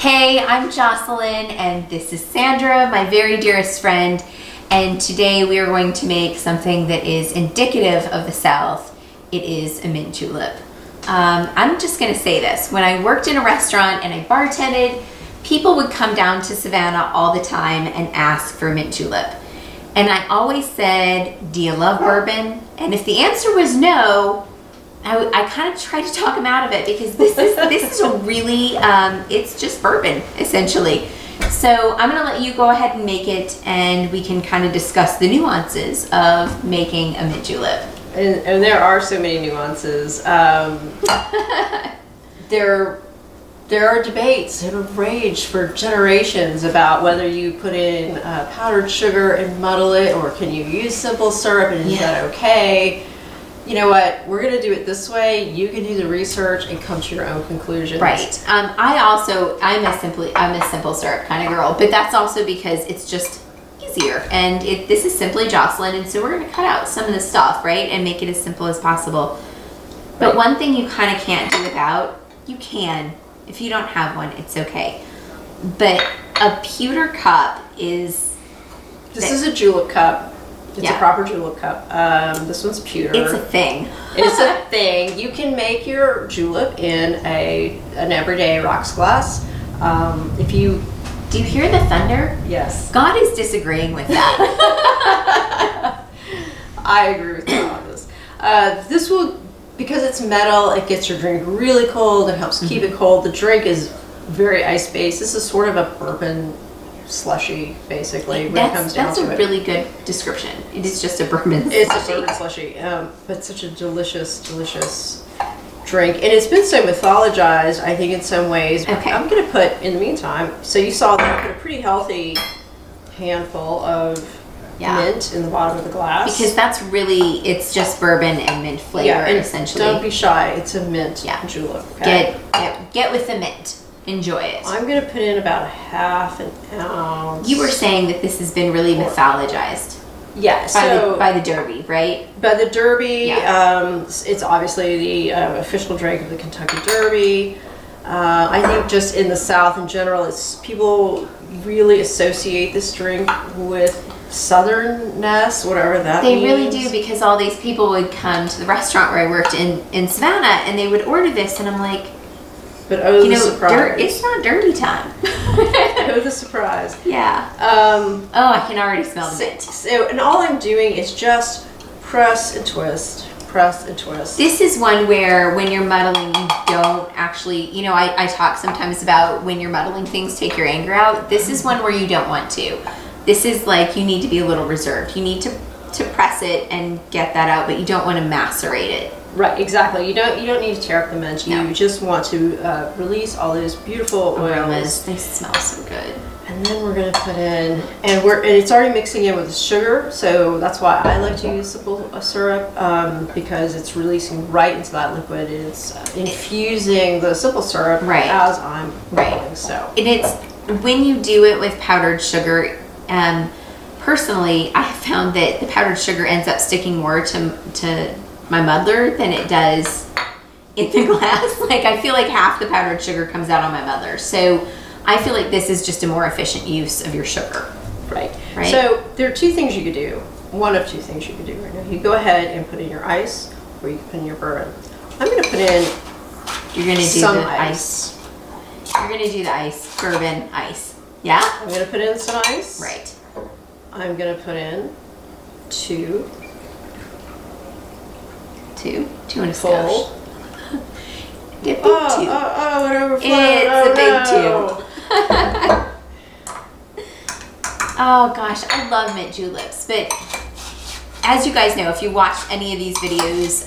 Hey, I'm Jocelyn, and this is Sandra, my very dearest friend, and today we are going to make something that is indicative of the South. It is a mint julep. I'm just going to say this. When I worked in a restaurant and I bartended, people would come down to Savannah all the time and ask for a mint julep. And I always said, do you love bourbon? And if the answer was no, I kind of tried to talk them out of it, because this is a really, it's just bourbon, essentially. So I'm going to let you go ahead and make it, and we can kind of discuss the nuances of making a mint julep. And there are so many nuances. There are debates that have raged for generations about whether you put in powdered sugar and muddle it, or can you use simple syrup, and is that okay? You know what? We're going to do it this way. You can do the research and come to your own conclusions. Right. I'm a simple syrup kind of girl, but that's also because it's just easier. And this is simply Jocelyn, and so we're going to cut out some of the stuff, right, and make it as simple as possible. But one thing you kind of can't do without, you can. If you don't have one, it's okay. But a pewter cup is... This is a julep cup. It's a proper julep cup. This one's pewter. It's a thing. It's a thing. You can make your julep in an everyday rocks glass. Do you hear the thunder? Yes. God is disagreeing with that. I agree with you on this. This will, because it's metal, it gets your drink really cold. It helps keep it cold. The drink is very ice-based. This is sort of a bourbon slushy, basically, when it comes down to it. That's a really good description. It is just a bourbon slushy. It's a bourbon slushy, but such a delicious, delicious drink. And it's been so mythologized, I think, in some ways. Okay. I'm going to put, in the meantime, so you saw that I put a pretty healthy handful of mint in the bottom of the glass. Because that's really, it's just bourbon and mint flavor, and essentially. Don't be shy. It's a mint julep. Okay? Get with the mint. Enjoy it. I'm going to put in about half an ounce. You were saying that this has been really mythologized. Yeah. By the Derby, right? By the Derby. It's obviously the official drink of the Kentucky Derby. I think just in the South in general, people really associate this drink with southernness, whatever that means. They really do, because all these people would come to the restaurant where I worked in Savannah, and they would order this, and I'm like, but the surprise. It's not dirty time. Oh, the surprise. Yeah. I can already smell the mint. So, and all I'm doing is just press and twist. Press and twist. This is one where when you're muddling, you don't actually, I talk sometimes about when you're muddling things, take your anger out. This is one where you don't want to. This is like, you need to be a little reserved. You need to press it and get that out, but you don't want to macerate it. Right, exactly. You don't need to tear up the mint. You just want to release all those beautiful oils. They smell so good. And then we're going to put in, and it's already mixing in with the sugar, so that's why I like to use simple syrup, because it's releasing right into that liquid. It's infusing the simple syrup as I'm rolling. So, and it's when you do it with powdered sugar. Personally, I have found that the powdered sugar ends up sticking more to my muddler than it does in the glass. Like, I feel like half the powdered sugar comes out on my muddler. So I feel like this is just a more efficient use of your sugar. Right. So there are two things you could do. One of two things you could do right now. You go ahead and put in your ice, or you can put in your bourbon. I'm going to put in some ice. You're going to do the ice, bourbon ice. Yeah? I'm going to put in some ice. Right. I'm going to put in two and a full. Get big two. It overflowed. It's a big two. Oh gosh, I love mint juleps, but as you guys know, if you watch any of these videos,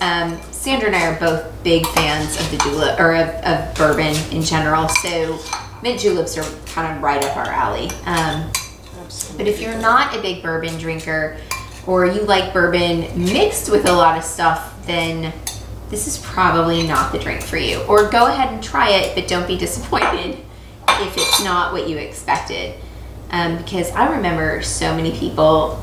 Sandra and I are both big fans of the julep, or of bourbon in general. So mint juleps are kind of right up our alley. But if you're not a big bourbon drinker, or you like bourbon mixed with a lot of stuff, then this is probably not the drink for you. Or go ahead and try it, but don't be disappointed if it's not what you expected. Because I remember so many people,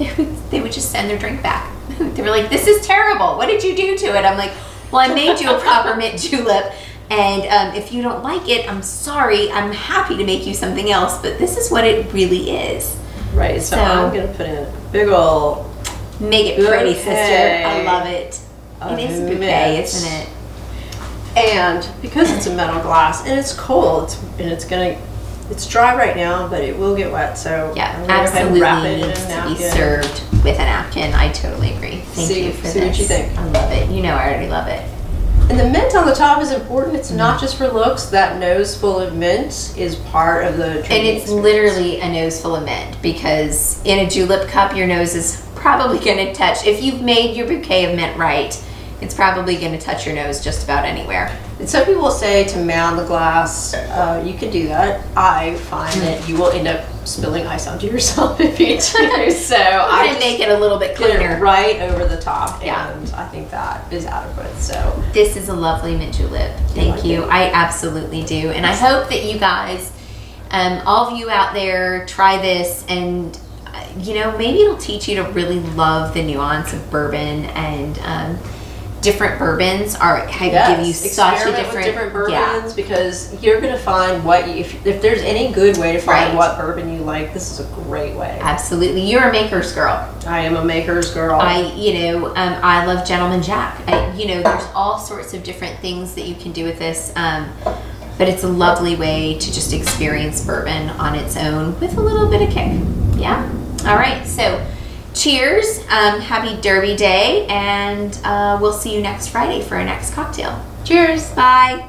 they would just send their drink back. They were like, this is terrible. What did you do to it? I'm like, well, I made you a proper mint julep. And if you don't like it, I'm sorry. I'm happy to make you something else, but this is what it really is. Right, so I'm going to put in a big ol' Make it pretty, bouquet sister. I love it. It is a bouquet, mint. isn't it? And because it's a metal glass and it's cold, it's dry right now, but it will get wet. So Yeah, I'm gonna absolutely wrap it in needs a to be napkin. served with a napkin. I totally agree. Thank you for this. See what you think. I love it. You know I already love it. And the mint on the top is important. It's not just for looks. That nose full of mint is part of the drinking And it's experience. literally a nose full of mint, because in a julep cup, your nose is probably going to touch, if you've made your bouquet of mint right, it's probably going to touch your nose just about anywhere. And some people say to mound the glass. You can do that. I find that you will end up spilling ice onto yourself if you do. So I'm I going to make it a little bit put it cleaner. right over the top, Yeah. and I think that is adequate. So This is a lovely mint julep. Thank like you. it? I absolutely do. And I hope that you guys, all of you out there, try this, and maybe it'll teach you to really love the nuance of bourbon, and different bourbons give you such a experiment with different bourbons, yeah. because you're going to find if there's any good way to find Right. what bourbon you like, this is a great way. Absolutely. You're a maker's girl. I am a maker's girl. I love Gentleman Jack. There's all sorts of different things that you can do with this, but it's a lovely way to just experience bourbon on its own with a little bit of kick. Yeah. All right. So, cheers. Happy Derby Day, and we'll see you next Friday for our next cocktail. Cheers. Bye.